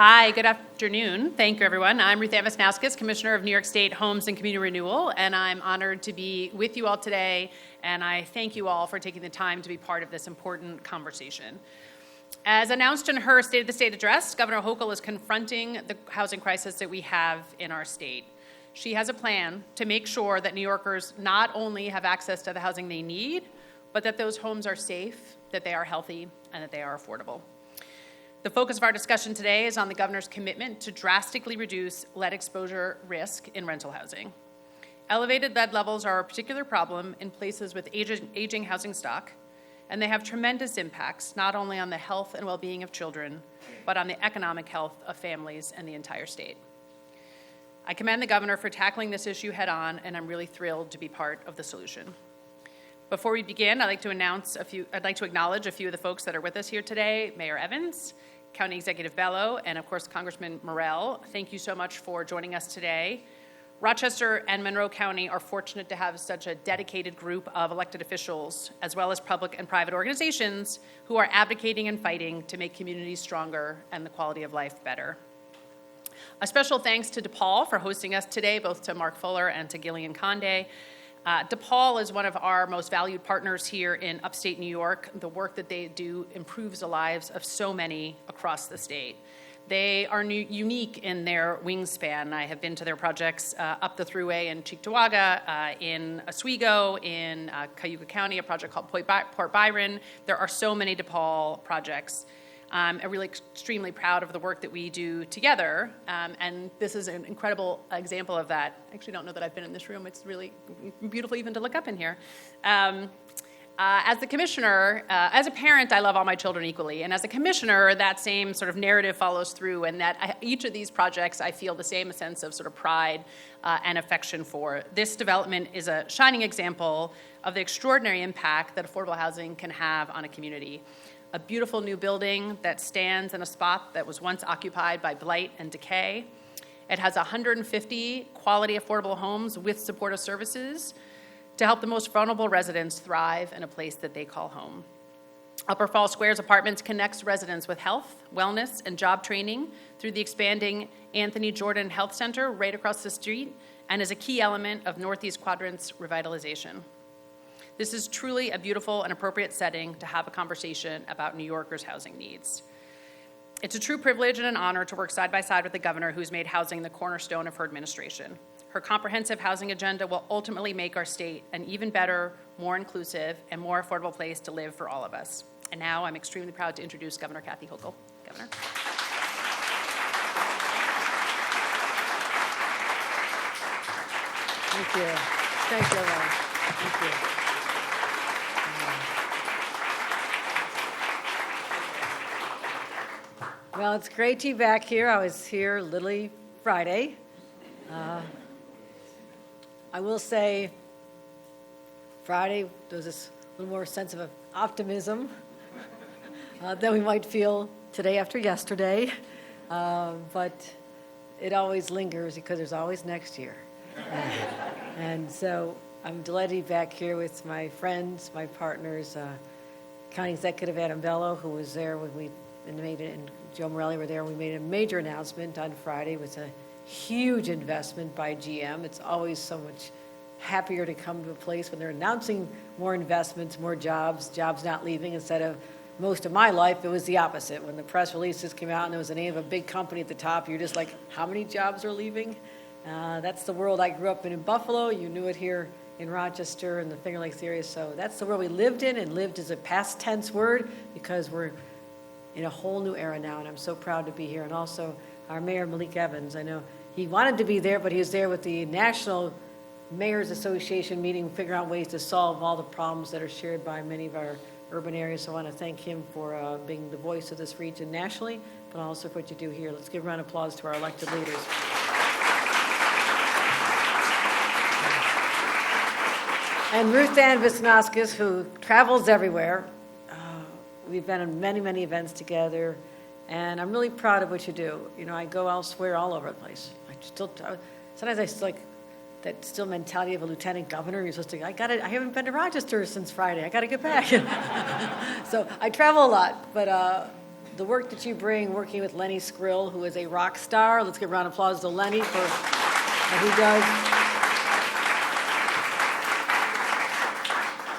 Hi, good afternoon. Thank you, everyone. I'm Ruth Ann-Wisnauskas, Commissioner of New York State Homes and Community Renewal, and I'm honored to be with you all today, and I thank you all for taking the time to be part of this important conversation. As announced in her State of the State address, Governor Hochul is confronting the housing crisis that we have in our state. She has a plan to make sure that New Yorkers not only have access to the housing they need, but that those homes are safe, that they are healthy, and that they are affordable. The focus of our discussion today is on the governor's commitment to drastically reduce lead exposure risk in rental housing. Elevated lead levels are a particular problem in places with aging housing stock, and they have tremendous impacts not only on the health and well-being of children, but on the economic health of families and the entire state. I commend the governor for tackling this issue head-on, and I'm really thrilled to be part of the solution. Before we begin, I'd like to acknowledge a few of the folks that are with us here today. Mayor Evans, County Executive Bello, and of course, Congressman Morell. Thank you so much for joining us today. Rochester and Monroe County are fortunate to have such a dedicated group of elected officials, as well as public and private organizations who are advocating and fighting to make communities stronger and the quality of life better. A special thanks to DePaul for hosting us today, both to Mark Fuller and to Gillian Conde. DePaul is one of our most valued partners here in upstate New York. The work that they do improves the lives of so many across the state. They are unique in their wingspan. I have been to their projects up the Thruway in Cheektowaga, in Oswego, in Cayuga County, a project called Port Byron. There are so many DePaul projects. I'm really extremely proud of the work that we do together, and this is an incredible example of that. I actually don't know that I've been in this room. It's really beautiful even to look up in here. As the commissioner, as a parent, I love all my children equally, and as a commissioner, that same sort of narrative follows through, and that each of these projects I feel the same sense of sort of pride and affection for. This development is a shining example of the extraordinary impact that affordable housing can have on a community. A beautiful new building that stands in a spot that was once occupied by blight and decay. It has 150 quality affordable homes with supportive services to help the most vulnerable residents thrive in a place that they call home. Upper Fall Squares Apartments connects residents with health, wellness, and job training through the expanding Anthony Jordan Health Center right across the street, and is a key element of Northeast Quadrant's revitalization. This is truly a beautiful and appropriate setting to have a conversation about New Yorkers' housing needs. It's a true privilege and an honor to work side by side with the governor who's made housing the cornerstone of her administration. Her comprehensive housing agenda will ultimately make our state an even better, more inclusive, and more affordable place to live for all of us. And now I'm extremely proud to introduce Governor Kathy Hochul. Governor. Thank you. Thank you, Lauren. Thank you. Well, it's great to be back here. I was here literally Friday. I will say Friday there was this little more sense of optimism than we might feel today after yesterday. But it always lingers because there's always next year. And so I'm delighted to be back here with my friends, my partners, County Executive Adam Bello, who was there when we and Joe Morelli were there. We made a major announcement on Friday with a huge investment by GM. It's always so much happier to come to a place when they're announcing more investments, more jobs not leaving. Instead of most of my life, it was the opposite. When the press releases came out and there was the name of a big company at the top, you're just like, how many jobs are leaving? That's the world I grew up in Buffalo. You knew it here in Rochester and the Finger Lakes area. So that's the world we lived in, and lived is a past tense word because we're in a whole new era now, and I'm so proud to be here. And also our Mayor Malik Evans. I know he wanted to be there, but he was there with the National Mayors Association meeting, figuring out ways to solve all the problems that are shared by many of our urban areas. So I want to thank him for being the voice of this region nationally, but also for what you do here. Let's give a round of applause to our elected leaders. And Ruth Ann Wisnauskas, who travels everywhere. We've been in many, many events together, and I'm really proud of what you do. You know, I go elsewhere all over the place. Sometimes I still like that still mentality of a lieutenant governor. You're supposed to, I haven't been to Rochester since Friday. I got to get back. So I travel a lot, but the work that you bring, working with Lenny Skrill, who is a rock star. Let's give a round of applause to Lenny for what he does.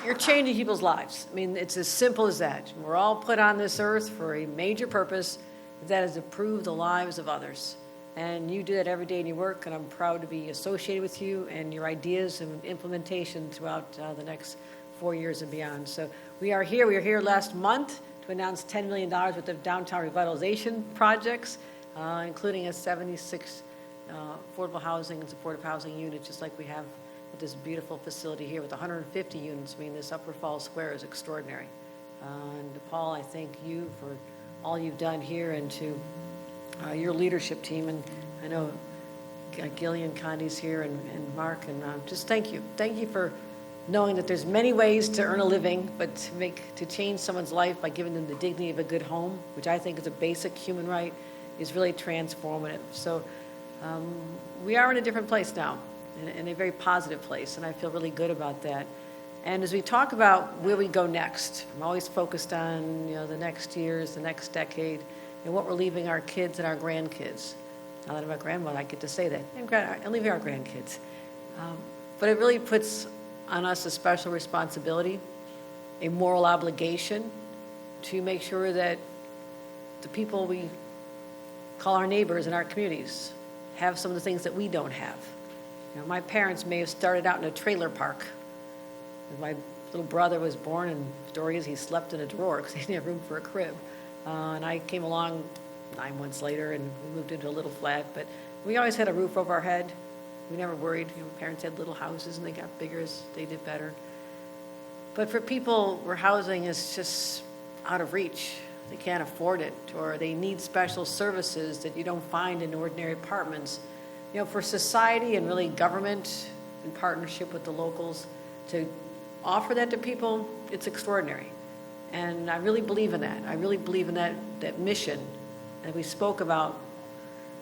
You're changing people's lives. I mean, it's as simple as that. We're all put on this earth for a major purpose, that is to improve the lives of others. And you do that every day in your work, and I'm proud to be associated with you and your ideas and implementation throughout the next 4 years and beyond. So we were here last month to announce $10 million worth of downtown revitalization projects, including a 76 affordable housing and supportive housing unit, just like we have at this beautiful facility here with 150 units. I mean, this Upper Falls Square is extraordinary. And Paul, I thank you for all you've done here, and to your leadership team. And I know Gillian Condi's here, and Mark, and just thank you. Thank you for knowing that there's many ways to earn a living, but to change someone's life by giving them the dignity of a good home, which I think is a basic human right, is really transformative. So we are in a different place now, in a very positive place, and I feel really good about that. And as we talk about where we go next, I'm always focused on the next years, the next decade, and what we're leaving our kids and our grandkids. Now that I'm a grandmother, I get to say that. I'm leaving our grandkids. But it really puts on us a special responsibility, a moral obligation to make sure that the people we call our neighbors in our communities have some of the things that we don't have. My parents may have started out in a trailer park. My little brother was born, and the story is he slept in a drawer because he didn't have room for a crib. And I came along 9 months later, and we moved into a little flat. But we always had a roof over our head. We never worried. Parents had little houses, and they got bigger as they did better. But for people where housing is just out of reach, they can't afford it, or they need special services that you don't find in ordinary apartments. For society and really government in partnership with the locals to offer that to people, it's extraordinary. And I really believe in that. I really believe in that mission that we spoke about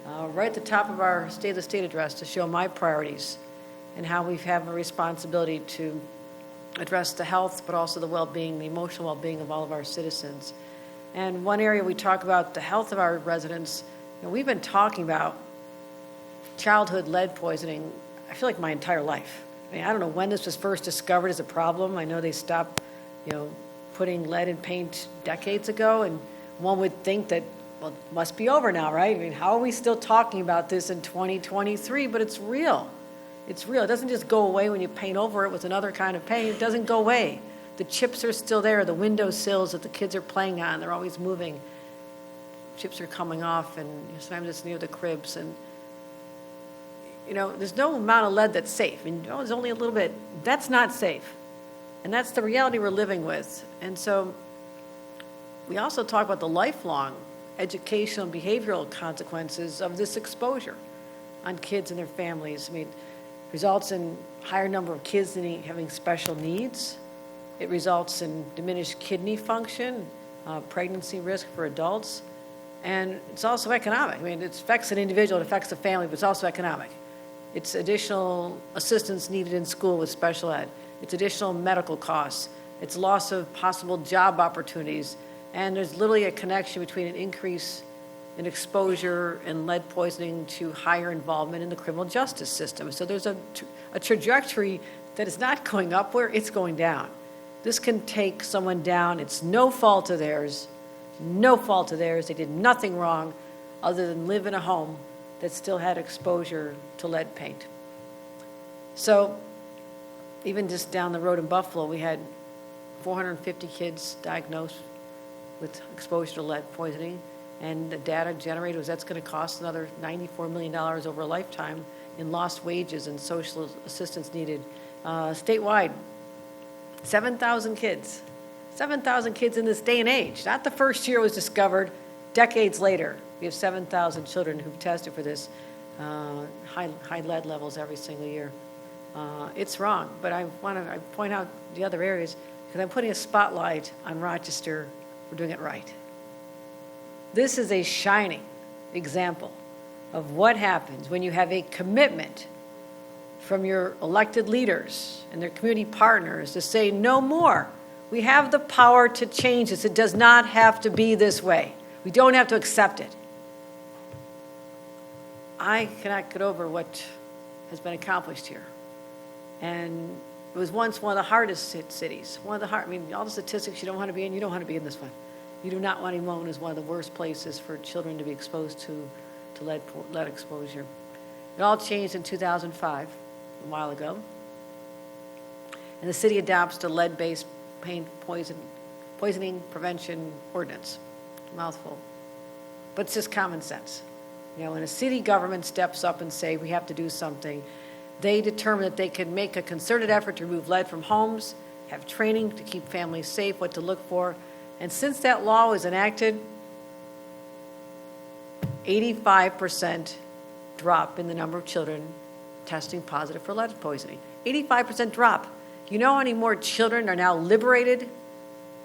right at the top of our State of the State address, to show my priorities and how we have a responsibility to address the health, but also the well-being, the emotional well-being of all of our citizens. And one area we talk about the health of our residents, we've been talking about childhood lead poisoning, I feel like my entire life. I don't know when this was first discovered as a problem. I know they stopped, putting lead in paint decades ago, and one would think that, well, it must be over now, right? How are we still talking about this in 2023? But it's real. It's real. It doesn't just go away when you paint over it with another kind of paint. It doesn't go away. The chips are still there. The window sills that the kids are playing on, they're always moving. Chips are coming off, and sometimes it's near the cribs. And there's no amount of lead that's safe. There's only a little bit. That's not safe. And that's the reality we're living with. And so we also talk about the lifelong educational and behavioral consequences of this exposure on kids and their families. Results in higher number of kids having special needs. It results in diminished kidney function, pregnancy risk for adults. And it's also economic. It affects an individual, it affects the family, but it's also economic. It's additional assistance needed in school with special ed. It's additional medical costs. It's loss of possible job opportunities. And there's literally a connection between an increase in exposure and lead poisoning to higher involvement in the criminal justice system. So there's a trajectory that is not going upward, it's going down. This can take someone down. It's no fault of theirs. No fault of theirs. They did nothing wrong other than live in a home that still had exposure to lead paint. So even just down the road in Buffalo, we had 450 kids diagnosed with exposure to lead poisoning, and the data generated was that's going to cost another $94 million over a lifetime in lost wages and social assistance needed. Statewide, 7,000 kids. 7,000 kids in this day and age. Not the first year it was discovered, decades later. We have 7,000 children who've tested for this high lead levels every single year. It's wrong, but I point out the other areas because I'm putting a spotlight on Rochester. We're doing it right. This is a shining example of what happens when you have a commitment from your elected leaders and their community partners to say no more. We have the power to change this. It does not have to be this way. We don't have to accept it. I cannot get over what has been accomplished here. And it was once one of the hardest hit cities. I mean, all the statistics you don't want to be in, you don't want to be in this one. You do not want to be known as one of the worst places for children to be exposed to lead exposure. It all changed in 2005, a while ago. And the city adopts a lead-based poisoning prevention ordinance. Mouthful. But it's just common sense. You know, when a city government steps up and say we have to do something, they determine that they can make a concerted effort to remove lead from homes, have training to keep families safe, what to look for. And since that law was enacted, 85% drop in the number of children testing positive for lead poisoning. 85% drop. You know how many more children are now liberated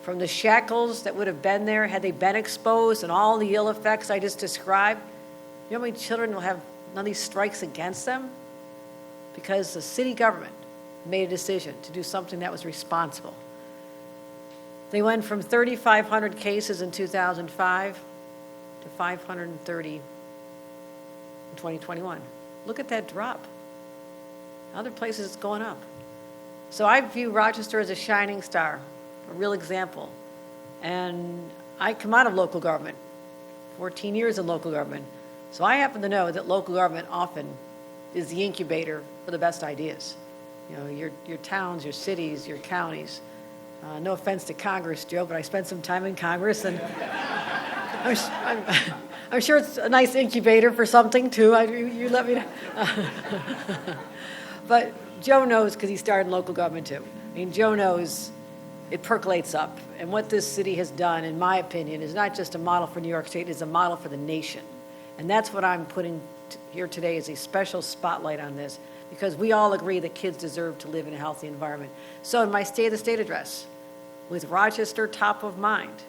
from the shackles that would have been there had they been exposed and all the ill effects I just described? You know how many children will have none of these strikes against them? Because the city government made a decision to do something that was responsible. They went from 3,500 cases in 2005 to 530 in 2021. Look at that drop. Other places it's going up. So I view Rochester as a shining star, a real example. And I come out of local government, 14 years in local government. So I happen to know that local government often is the incubator for the best ideas. You know, your towns, your cities, your counties. No offense to Congress, Joe, but I spent some time in Congress, and I'm sure it's a nice incubator for something, too. You let me know. But Joe knows because he started in local government, too. I mean, Joe knows it percolates up. And what this city has done, in my opinion, is not just a model for New York State, it's a model for the nation. And that's what I'm putting here today is a special spotlight on this, because we all agree that kids deserve to live in a healthy environment. So in my State of the State address, with Rochester top of mind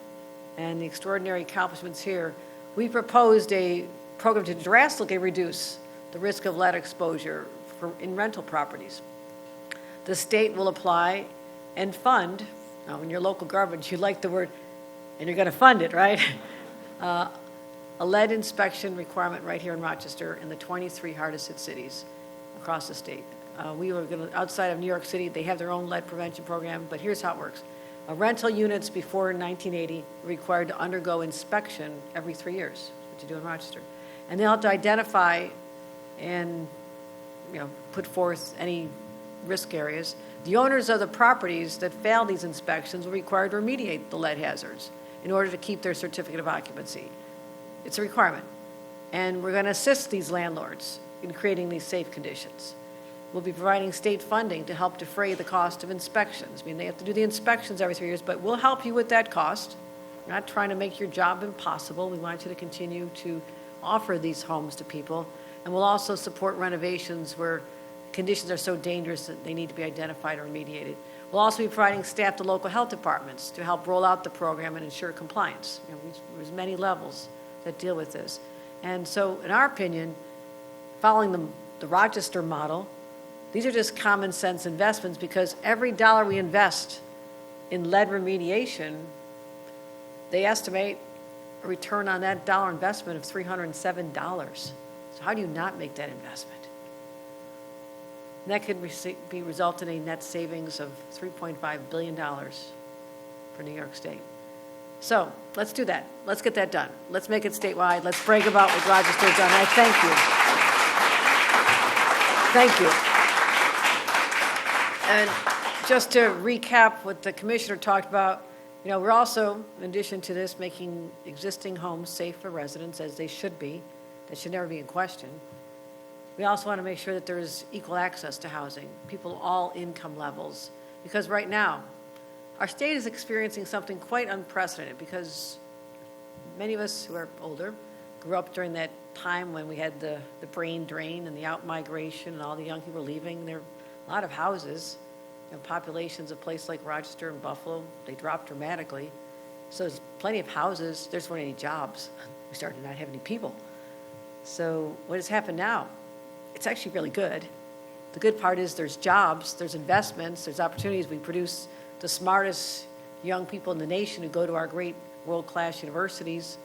and the extraordinary accomplishments here, we proposed a program to drastically reduce the risk of lead exposure in rental properties. The state will apply and fund, now in your local government, you like the word, and you're going to fund it, right? A lead inspection requirement right here in Rochester in the 23 hardest hit cities across the state. We were going to, outside of New York City, they have their own lead prevention program, but here's how it works. Rental units before 1980 were required to undergo inspection every 3 years, what you do in Rochester. And they'll have to identify and put forth any risk areas. The owners of the properties that fail these inspections will be required to remediate the lead hazards in order to keep their certificate of occupancy. It's a requirement. And we're going to assist these landlords in creating these safe conditions. We'll be providing state funding to help defray the cost of inspections. I mean, they have to do the inspections every 3 years, but we'll help you with that cost. We're not trying to make your job impossible. We want you to continue to offer these homes to people. And we'll also support renovations where conditions are so dangerous that they need to be identified or remediated. We'll also be providing staff to local health departments to help roll out the program and ensure compliance. There's many levels that deal with this. And so, in our opinion, following the Rochester model, these are just common sense investments, because every dollar we invest in lead remediation, they estimate a return on that dollar investment of $307. So how do you not make that investment? And that could result in a net savings of $3.5 billion for New York State. So let's do that. Let's get that done. Let's make it statewide. Let's brag about what Rochester's done. I thank you. Thank you. And just to recap what the commissioner talked about, we're also, in addition to this, making existing homes safe for residents, as they should be. That should never be in question. We also want to make sure that there's equal access to housing, people of all income levels. Because right now, our state is experiencing something quite unprecedented, because many of us who are older grew up during that time when we had the brain drain and the out-migration and all the young people leaving. There are a lot of houses, populations of places like Rochester and Buffalo, they dropped dramatically. So there's plenty of houses, there just weren't any jobs. We started to not have any people. So what has happened now? It's actually really good. The good part is there's jobs, there's investments, there's opportunities. We produce the smartest young people in the nation who go to our great world-class universities.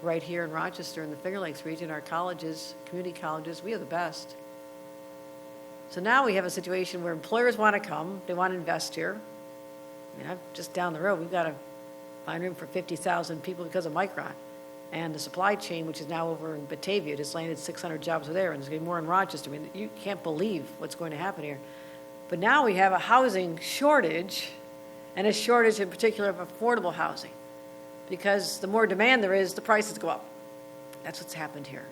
right here in Rochester in the Finger Lakes region, our colleges, community colleges, we are the best. So now we have a situation where employers want to come, they want to invest here. I mean, just down the road, we've got to find room for 50,000 people because of Micron. And the supply chain, which is now over in Batavia, just landed 600 jobs there, and there's going to be more in Rochester. I mean, you can't believe what's going to happen here. But now we have a housing shortage, and a shortage in particular of affordable housing. Because the more demand there is, the prices go up. That's what's happened here.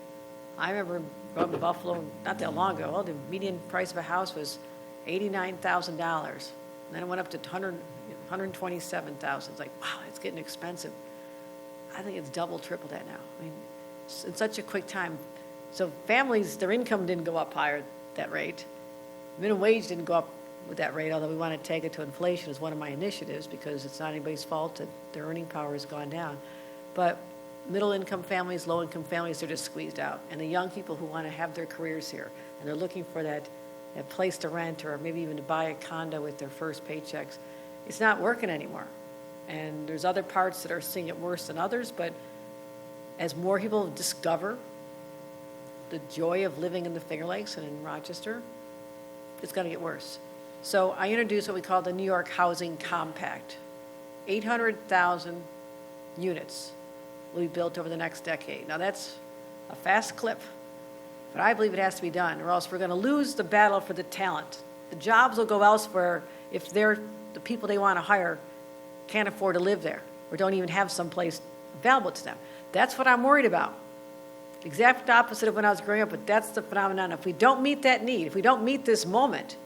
I remember growing up in Buffalo not that long ago. Well, the median price of a house was $89,000. And then it went up to $127,000. It's like, wow, it's getting expensive. I think it's double, triple that now. I mean, in such a quick time. So families, their income didn't go up higher at that rate. Minimum wage didn't go up with that rate, although we want to take it to inflation as one of my initiatives because it's not anybody's fault that their earning power has gone down. But middle-income families, low-income families, they're just squeezed out. And the young people who want to have their careers here, and they're looking for that place to rent or maybe even to buy a condo with their first paychecks, it's not working anymore. And there's other parts that are seeing it worse than others, but as more people discover the joy of living in the Finger Lakes and in Rochester, it's going to get worse. So I introduced what we call the New York Housing Compact. 800,000 units will be built over the next decade. Now that's a fast clip, but I believe it has to be done, or else we're going to lose the battle for the talent. The jobs will go elsewhere if the people they want to hire can't afford to live there or don't even have some place available to them. That's what I'm worried about. Exact opposite of when I was growing up, but that's the phenomenon. If we don't meet that need, if we don't meet this moment,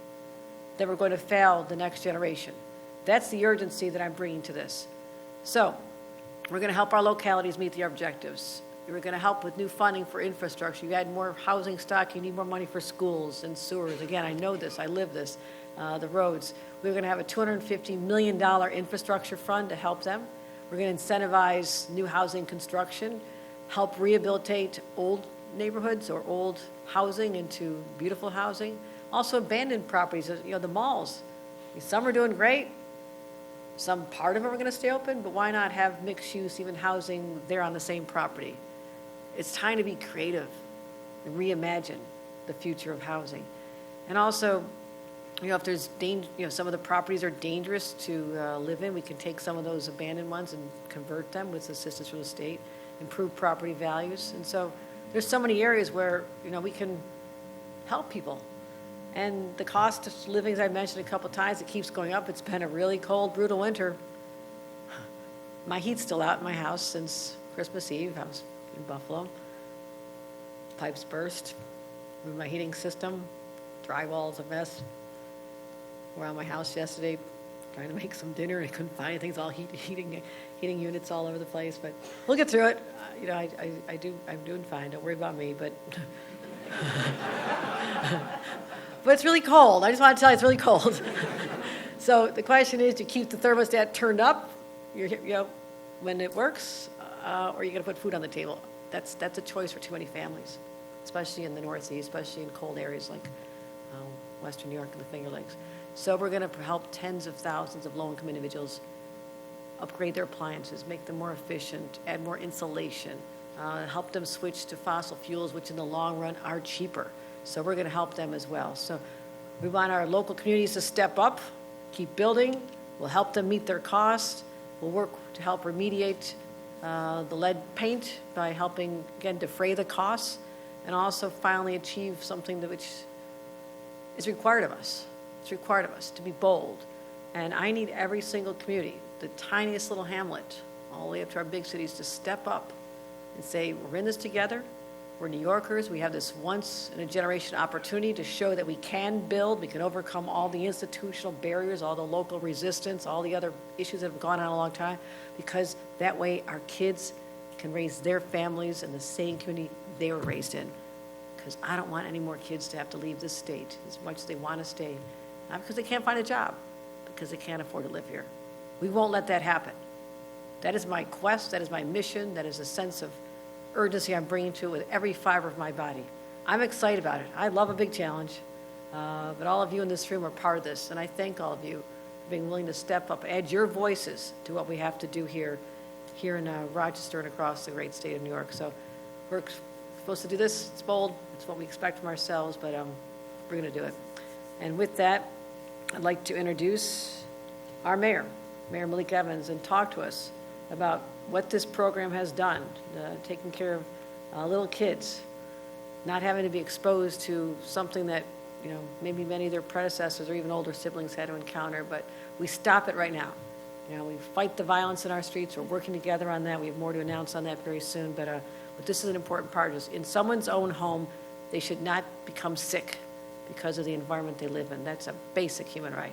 then we're going to fail the next generation. That's the urgency that I'm bringing to this. So we're going to help our localities meet their objectives. We're going to help with new funding for infrastructure. You add more housing stock, you need more money for schools and sewers. Again, I know this, I live this, the roads. We're going to have a $250 million infrastructure fund to help them. We're going to incentivize new housing construction, help rehabilitate old neighborhoods or old housing into beautiful housing. Also abandoned properties, the malls. Some are doing great. Some part of them are going to stay open, but why not have mixed use, even housing there on the same property? It's time to be creative and reimagine the future of housing. And also, if there's danger, some of the properties are dangerous to live in, we can take some of those abandoned ones and convert them with assistance from the state, improve property values. And so there's so many areas where, we can help people. And the cost of living, as I mentioned a couple of times, it keeps going up. It's been a really cold, brutal winter. My heat's still out in my house since Christmas Eve. I was in Buffalo. Pipes burst. Moved my heating system. Drywall's a mess. Around my house yesterday trying to make some dinner and I couldn't find anything. It's all heating units all over the place. But we'll get through it. I'm doing fine. Don't worry about me. But but it's really cold. I just want to tell you, it's really cold. So the question is, do you keep the thermostat turned up, when it works, or you're going to put food on the table? That's a choice for too many families, especially in the Northeast, especially in cold areas like Western New York and the Finger Lakes. So we're going to help tens of thousands of low-income individuals upgrade their appliances, make them more efficient, add more insulation, help them switch to fossil fuels, which in the long run are cheaper. So we're going to help them as well. So we want our local communities to step up, keep building. We'll help them meet their costs. We'll work to help remediate the lead paint by helping, again, defray the costs, and also finally achieve something which is required of us. It's required of us to be bold. And I need every single community, the tiniest little hamlet, all the way up to our big cities, to step up and say, we're in this together. We're New Yorkers. We have this once-in-a-generation opportunity to show that we can build, we can overcome all the institutional barriers, all the local resistance, all the other issues that have gone on a long time, because that way our kids can raise their families in the same community they were raised in. Because I don't want any more kids to have to leave this state as much as they want to stay, not because they can't find a job, because they can't afford to live here. We won't let that happen. That is my quest, that is my mission, that is a sense of urgency I'm bringing to it with every fiber of my body. I'm excited about it. I love a big challenge, but all of you in this room are part of this, and I thank all of you for being willing to step up, add your voices to what we have to do here here in Rochester and across the great state of New York. So we're supposed to do this. It's bold. It's what we expect from ourselves, but we're going to do it. And with that, I'd like to introduce our mayor, Mayor Malik Evans, and talk to us about what this program has done, taking care of little kids, not having to be exposed to something that, maybe many of their predecessors or even older siblings had to encounter, but we stop it right now. We fight the violence in our streets. We're working together on that. We have more to announce on that very soon, but this is an important part. Is in someone's own home, they should not become sick because of the environment they live in. That's a basic human right.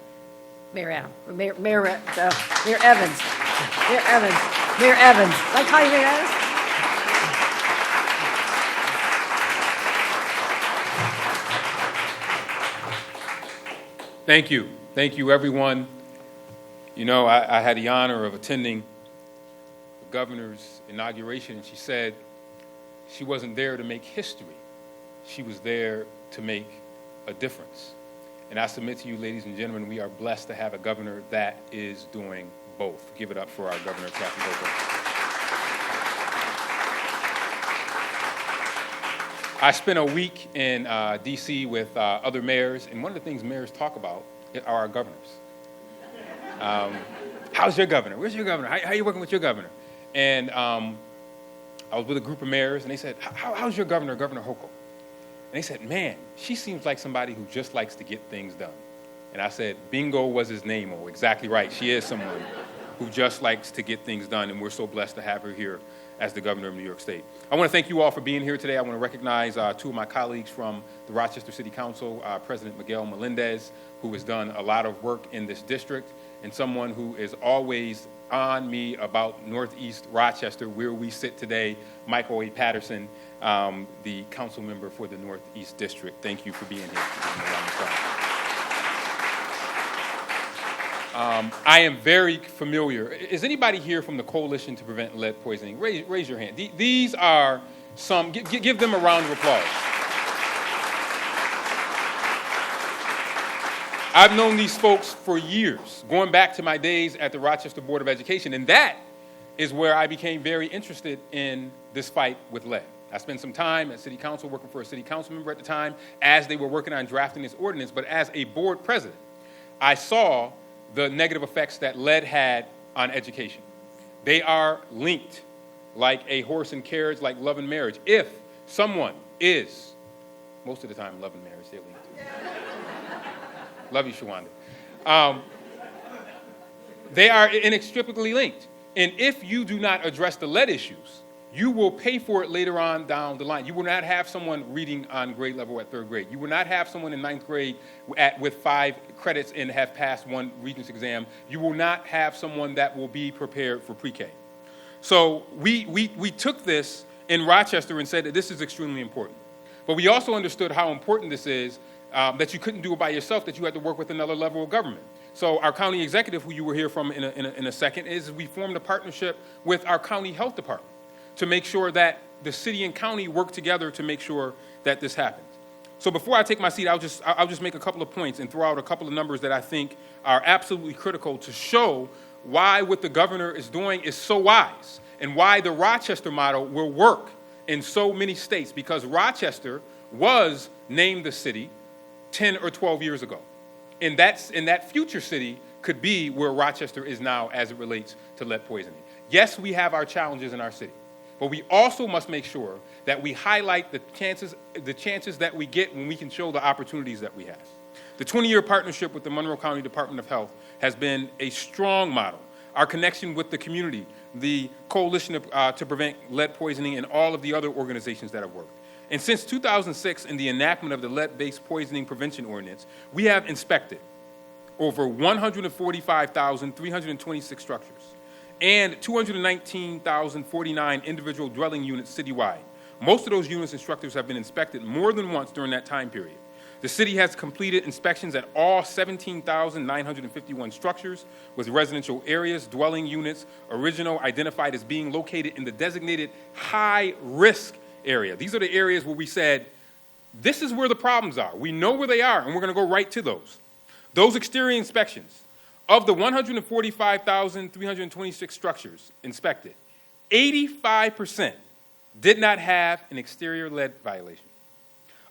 Mayor Evans. Mayor Evans. Did I call you Mayor Evans? Thank you. Thank you, everyone. I had the honor of attending the governor's inauguration, and she said she wasn't there to make history. She was there to make a difference. And I submit to you, ladies and gentlemen, we are blessed to have a governor that is doing both. Give it up for our governor, Kathy Hochul. I spent a week in D.C. with other mayors, and one of the things mayors talk about are our governors. How's your governor? Where's your governor? How are you working with your governor? And I was with a group of mayors, and they said, how's your governor, Governor Hochul? And they said, man, she seems like somebody who just likes to get things done. And I said, bingo was his name. Oh, exactly right. She is someone who just likes to get things done, and we're so blessed to have her here as the governor of New York State. I want to thank you all for being here today. I want to recognize two of my colleagues from the Rochester City Council, President Miguel Melendez, who has done a lot of work in this district, and someone who is always on me about Northeast Rochester, where we sit today, Michael A. Patterson, the council member for the Northeast District. Thank you for being here. I am very familiar. Is anybody here from the Coalition to Prevent Lead Poisoning? Raise your hand. These are some, give them a round of applause. I've known these folks for years, going back to my days at the Rochester Board of Education, and that is where I became very interested in this fight with lead. I spent some time at City Council working for a City Council member at the time as they were working on drafting this ordinance, but as a board president, I saw the negative effects that lead had on education. They are linked like a horse and carriage, like love and marriage. If someone is, most of the time love and marriage, they're linked. Love you, Shawanda. They are inextricably linked. And if you do not address the lead issues, you will pay for it later on down the line. You will not have someone reading on grade level at third grade. You will not have someone in ninth grade with 5 credits and have passed one Regents exam. You will not have someone that will be prepared for pre-K. So we took this in Rochester and said that this is extremely important. But we also understood how important this is, that you couldn't do it by yourself, that you had to work with another level of government. So our county executive, who you will hear from in a second, is we formed a partnership with our county health department to make sure that the city and county work together to make sure that this happens. So before I take my seat, I'll just make a couple of points and throw out a couple of numbers that I think are absolutely critical to show why what the governor is doing is so wise and why the Rochester model will work in so many states, because Rochester was named the city 10 or 12 years ago. And that future city could be where Rochester is now as it relates to lead poisoning. Yes, we have our challenges in our city, but we also must make sure that we highlight the chances that we get when we can show the opportunities that we have. The 20-year partnership with the Monroe County Department of Health has been a strong model. Our connection with the community, the Coalition to Prevent Lead Poisoning, and all of the other organizations that have worked. And since 2006, in the enactment of the lead-based poisoning prevention ordinance, we have inspected over 145,326 structures and 219,049 individual dwelling units citywide. Most of those units and structures have been inspected more than once during that time period. The city has completed inspections at all 17,951 structures with residential areas, dwelling units, original identified as being located in the designated high-risk area. These are the areas where we said, this is where the problems are. We know where they are, and we're going to go right to those. Those exterior inspections, of the 145,326 structures inspected, 85% did not have an exterior lead violation.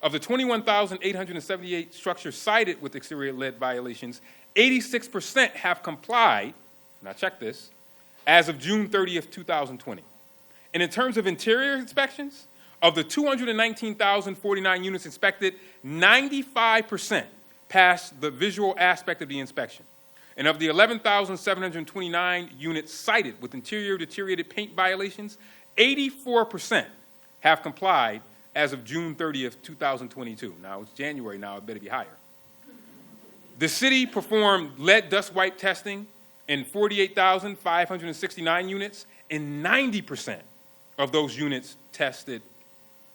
Of the 21,878 structures cited with exterior lead violations, 86% have complied, now check this, as of June 30th, 2020. And in terms of interior inspections, of the 219,049 units inspected, 95% passed the visual aspect of the inspection. And of the 11,729 units cited with interior deteriorated paint violations, 84% have complied as of June 30th, 2022. Now, it's January now, it better be higher. The city performed lead dust wipe testing in 48,569 units, and 90% of those units tested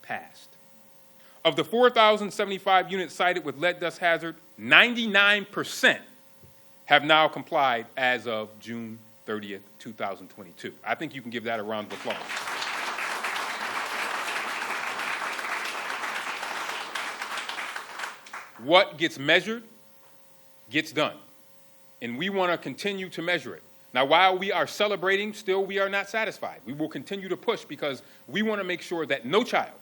passed. Of the 4,075 units cited with lead dust hazard, 99% have now complied as of June 30th, 2022. I think you can give that a round of applause. What gets measured gets done, and we want to continue to measure it. Now, while we are celebrating, still we are not satisfied. We will continue to push because we want to make sure that no child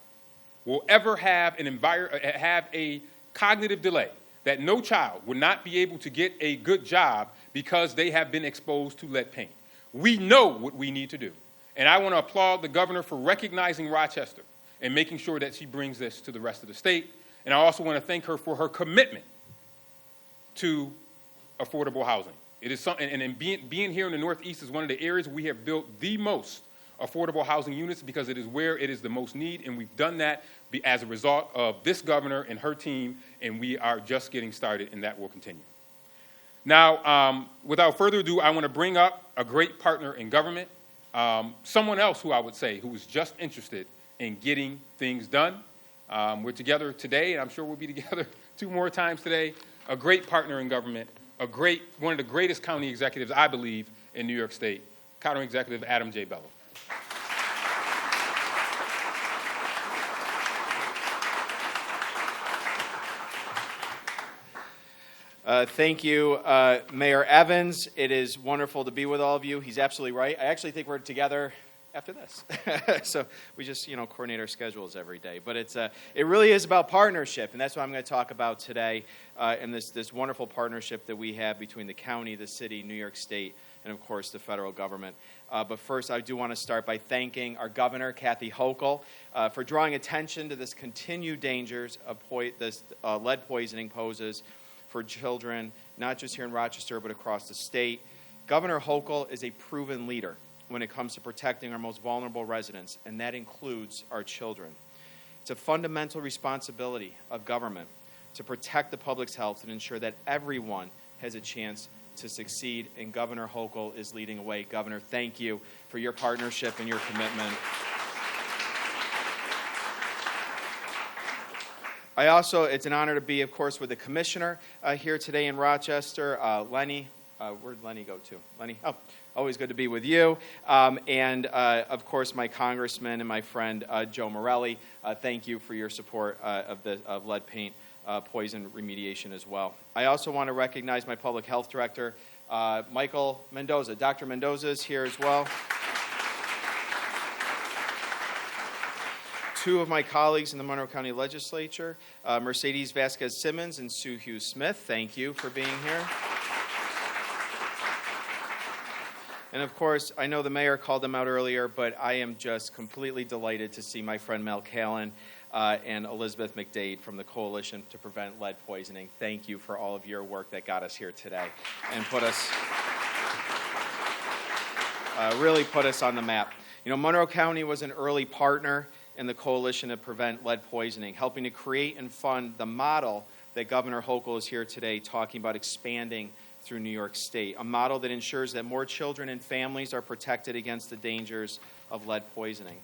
will ever have a cognitive delay, that no child will not be able to get a good job because they have been exposed to lead paint. We know what we need to do, and I want to applaud the governor for recognizing Rochester and making sure that she brings this to the rest of the state. And I also want to thank her for her commitment to affordable housing. It is something, and being here in the Northeast is one of the areas we have built the most affordable housing units because it is where it is the most need, and we've done that as a result of this governor and her team, and we are just getting started, and that will continue. Now, without further ado, I want to bring up a great partner in government, someone else who I would say who is just interested in getting things done. We're together today, and I'm sure we'll be together 2 more times today. A great partner in government, one of the greatest county executives, I believe, in New York State, County Executive Adam J. Bello. Thank you, Mayor Evans. It is wonderful to be with all of you. He's absolutely right. I actually think we're together after this. So we just, coordinate our schedules every day. But it really is about partnership, and that's what I'm going to talk about today, and this wonderful partnership that we have between the county, the city, New York State, and, of course, the federal government. But first, I do want to start by thanking our governor, Kathy Hochul, for drawing attention to this continued dangers of this lead poisoning poses for children, not just here in Rochester, but across the state. Governor Hochul is a proven leader when it comes to protecting our most vulnerable residents, and that includes our children. It's a fundamental responsibility of government to protect the public's health and ensure that everyone has a chance to succeed, and Governor Hochul is leading the way. Governor, thank you for your partnership and your commitment. It's an honor to be, of course, with the commissioner here today in Rochester, Lenny. Where'd Lenny go to? Lenny? Oh, always good to be with you. And, of course, my congressman and my friend, Joe Morelli. Thank you for your support of lead paint poison remediation as well. I also want to recognize my public health director, Michael Mendoza. Dr. Mendoza is here as well. 2 of my colleagues in the Monroe County Legislature, Mercedes Vasquez-Simmons and Sue Hughes-Smith. Thank you for being here. And of course, I know the mayor called them out earlier, but I am just completely delighted to see my friend Mel Callan and Elizabeth McDade from the Coalition to Prevent Lead Poisoning. Thank you for all of your work that got us here today and really put us on the map. Monroe County was an early partner in the Coalition to Prevent Lead Poisoning, helping to create and fund the model that Governor Hochul is here today talking about expanding through New York State, a model that ensures that more children and families are protected against the dangers of lead poisoning.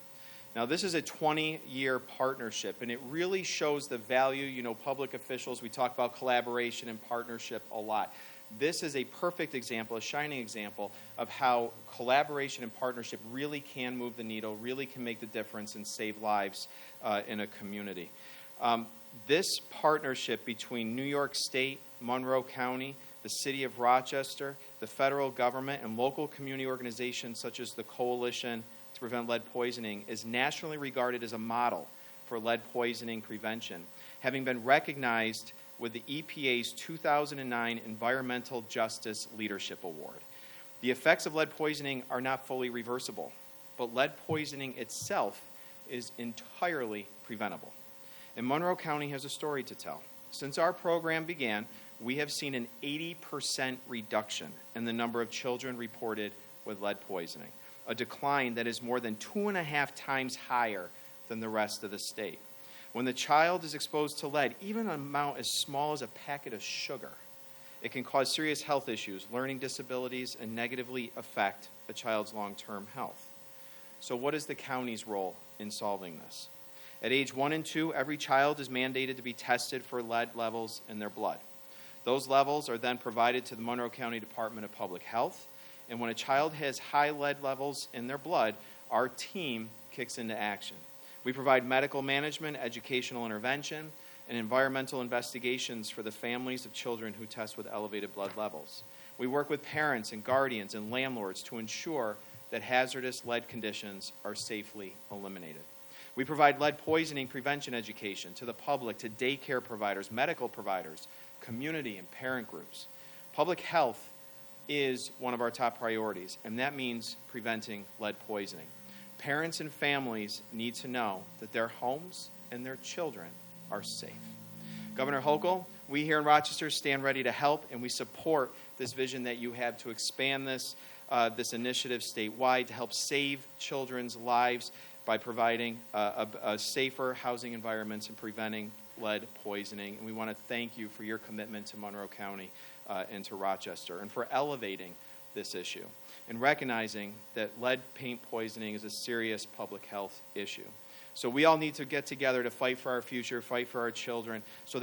Now, this is a 20-year partnership, and it really shows the value. Public officials, we talk about collaboration and partnership a lot. This is a perfect example, a shining example of how collaboration and partnership really can move the needle, really can make the difference and save lives in a community. This partnership between New York State, Monroe County, the city of Rochester, the federal government, and local community organizations such as the Coalition to prevent lead poisoning is nationally regarded as a model for lead poisoning prevention, having been recognized with the EPA's 2009 Environmental Justice Leadership Award. The effects of lead poisoning are not fully reversible, but lead poisoning itself is entirely preventable. And Monroe County has a story to tell. Since our program began, we have seen an 80% reduction in the number of children reported with lead poisoning, a decline that is more than 2.5 times higher than the rest of the state. When the child is exposed to lead, even an amount as small as a packet of sugar, it can cause serious health issues, learning disabilities, and negatively affect a child's long-term health. So what is the county's role in solving this? At age 1 and 2, every child is mandated to be tested for lead levels in their blood. Those levels are then provided to the Monroe County Department of Public Health, and when a child has high lead levels in their blood, our team kicks into action. We provide medical management, educational intervention, and environmental investigations for the families of children who test with elevated blood levels. We work with parents and guardians and landlords to ensure that hazardous lead conditions are safely eliminated. We provide lead poisoning prevention education to the public, to daycare providers, medical providers, community and parent groups. Public health is one of our top priorities, and that means preventing lead poisoning. Parents and families need to know that their homes and their children are safe. Governor Hochul, we here in Rochester stand ready to help, and we support this vision that you have to expand this initiative statewide to help save children's lives by providing a safer housing environments and preventing lead poisoning. And we want to thank you for your commitment to Monroe County and to Rochester, and for elevating this issue and recognizing that lead paint poisoning is a serious public health issue. So we all need to get together to fight for our future, fight for our children, so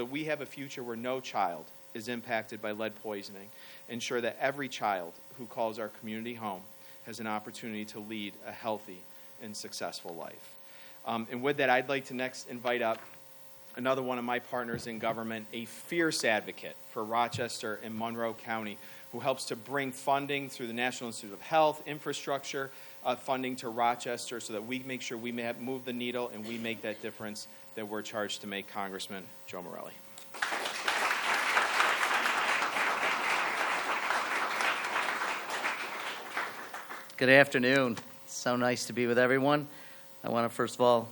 we have a future where no child is impacted by lead poisoning. Ensure that every child who calls our community home has an opportunity to lead a healthy and successful life. And with that, I'd like to next invite up another one of my partners in government, a fierce advocate for Rochester and Monroe County, who helps to bring funding through the National Institute of Health, infrastructure funding to Rochester, so that we make sure we move the needle and we make that difference that we're charged to make. Congressman Joe Morelli. Good afternoon. So nice to be with everyone. I want to first of all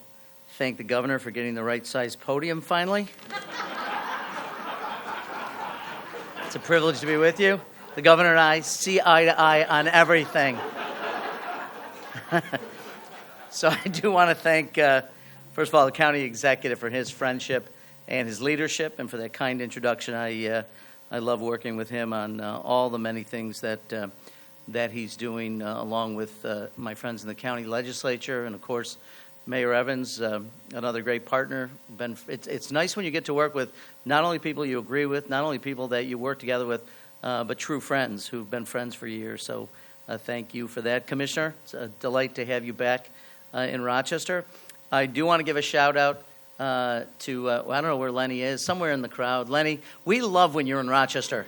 thank the governor for getting the right size podium finally. It's a privilege to be with you. The governor and I see eye to eye on everything. So I do want to thank, first of all, the county executive for his friendship and his leadership, and for that kind introduction. I love working with him on all the many things that he's doing, along with my friends in the county legislature, and of course, Mayor Evans, another great partner. It's nice when you get to work with not only people you agree with, not only people that you work together with, but true friends who've been friends for years. So thank you for that, Commissioner. It's a delight to have you back in Rochester. I do want to give a shout out to, I don't know where Lenny is, somewhere in the crowd. Lenny, we love when you're in Rochester,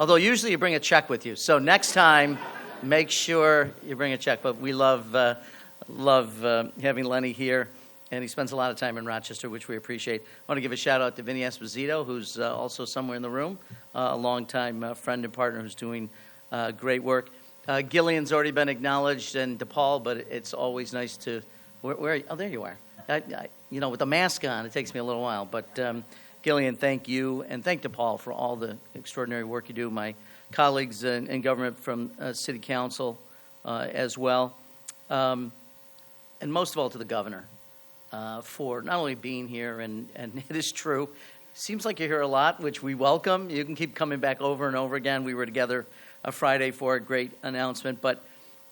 although usually you bring a check with you. So next time, make sure you bring a check. But we love having Lenny here, and he spends a lot of time in Rochester, which we appreciate. I want to give a shout out to Vinny Esposito, who's also somewhere in the room, a longtime friend and partner who's doing great work. Gillian's already been acknowledged, and DePaul, but it's always nice to, where oh, there you are. With the mask on, it takes me a little while, but Gillian, thank you, and thank DePaul for all the extraordinary work you do. My colleagues in government from City Council as well. And most of all to the governor for not only being here, and it is true, seems like you're here a lot, which we welcome. You can keep coming back over and over again. We were together Friday for a great announcement, but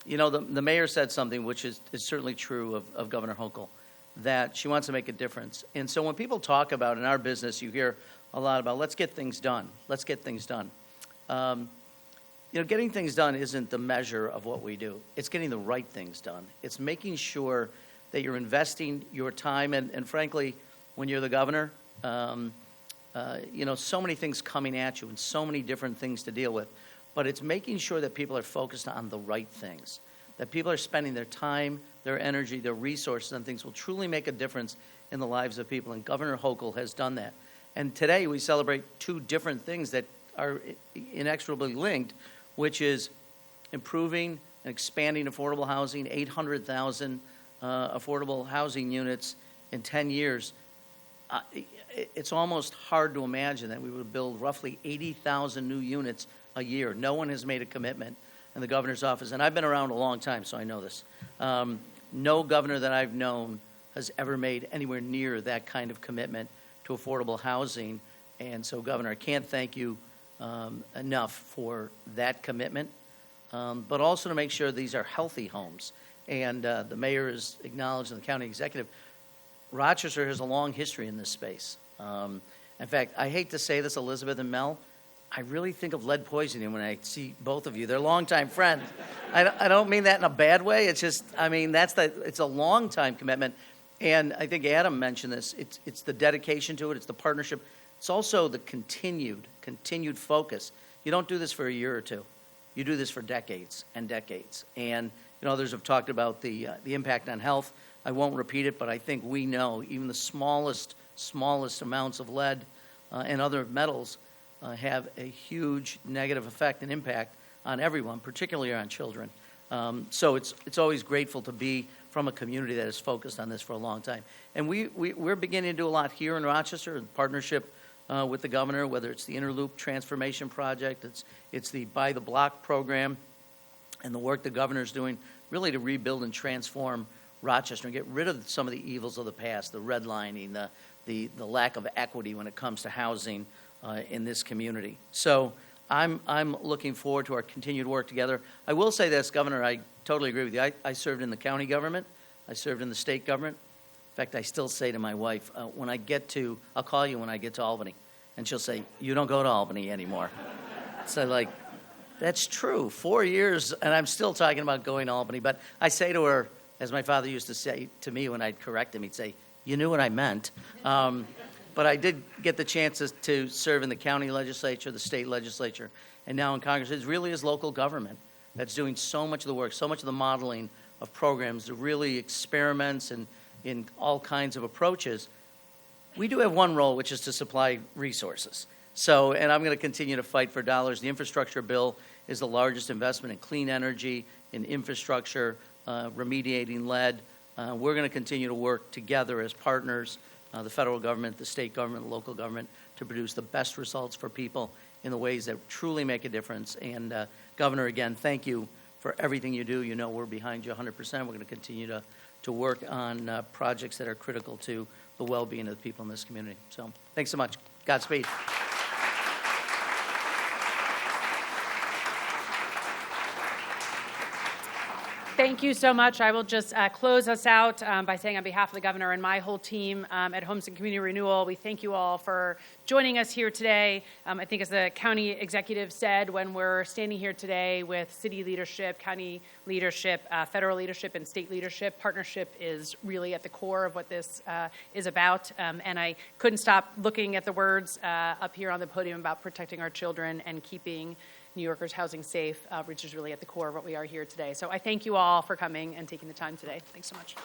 the mayor said something which is certainly true of Governor Hochul, that she wants to make a difference. And so when people talk about, in our business, you hear a lot about, let's get things done. Let's get things done. Getting things done isn't the measure of what we do. It's getting the right things done. It's making sure that you're investing your time. And frankly, when you're the governor, so many things coming at you and so many different things to deal with. But it's making sure that people are focused on the right things. that people are spending their time, their energy, their resources on things will truly make a difference in the lives of people, and Governor Hochul has done that. And today we celebrate two different things that are inexorably linked, which is improving and expanding affordable housing, 800,000 affordable housing units in 10 years. It's almost hard to imagine that we would build roughly 80,000 new units a year. No one has made a commitment in the governor's office, and I've been around a long time, so I know this. No governor that I've known has ever made anywhere near that kind of commitment to affordable housing. And so, Governor, I can't thank you enough for that commitment, but also to make sure these are healthy homes. And the mayor has acknowledged, and the county executive, Rochester has a long history in this space. In fact, I hate to say this, Elizabeth and Mel, I really think of lead poisoning when I see both of you. They're longtime friends. I don't mean that in a bad way. It's just, I mean, it's a long-time commitment. And I think Adam mentioned this. It's the dedication to it. It's the partnership. It's also the continued focus. You don't do this for a year or two. You do this for decades and decades. And, you know, others have talked about the impact on health. I won't repeat it, but I think we know even the smallest amounts of lead and other metals have a huge negative effect and impact on everyone, particularly on children. So it's always grateful to be from a community that has focused on this for a long time. And we're beginning to do a lot here in Rochester in partnership with the governor, whether it's the Interloop Transformation Project, it's the By the Block program, and the work the governor's doing really to rebuild and transform Rochester and get rid of some of the evils of the past, the redlining, the lack of equity when it comes to housing in this community. So I'm looking forward to our continued work together. I will say this, Governor, I totally agree with you. I served in the county government. I served in the state government. In fact, I still say to my wife, I'll call you when I get to Albany. And she'll say, you don't go to Albany anymore. So like, that's true. 4 years, and I'm still talking about going to Albany. But I say to her, as my father used to say to me when I'd correct him, he'd say, you knew what I meant. But I did get the chances to serve in the county legislature, the state legislature, and now in Congress. It really is local government that's doing so much of the work, so much of the modeling of programs, the really experiments and in all kinds of approaches. We do have one role, which is to supply resources. So, and I'm going to continue to fight for dollars. The infrastructure bill is the largest investment in clean energy, in infrastructure, remediating lead. We're going to continue to work together as partners, the federal government, the state government, the local government, to produce the best results for people in the ways that truly make a difference. And Governor, again, thank you for everything you do. You know we're behind you 100%. We're going to continue to work on projects that are critical to the well-being of the people in this community. So thanks so much. Godspeed. Thank you so much. I will just close us out by saying on behalf of the governor and my whole team at Homes and Community Renewal, we thank you all for joining us here today. I think as the county executive said, when we're standing here today with city leadership, county leadership, federal leadership, and state leadership, partnership is really at the core of what this is about. And I couldn't stop looking at the words up here on the podium about protecting our children and keeping New Yorkers housing safe, which is really at the core of what we are here today. So I thank you all for coming and taking the time today. Thanks so much.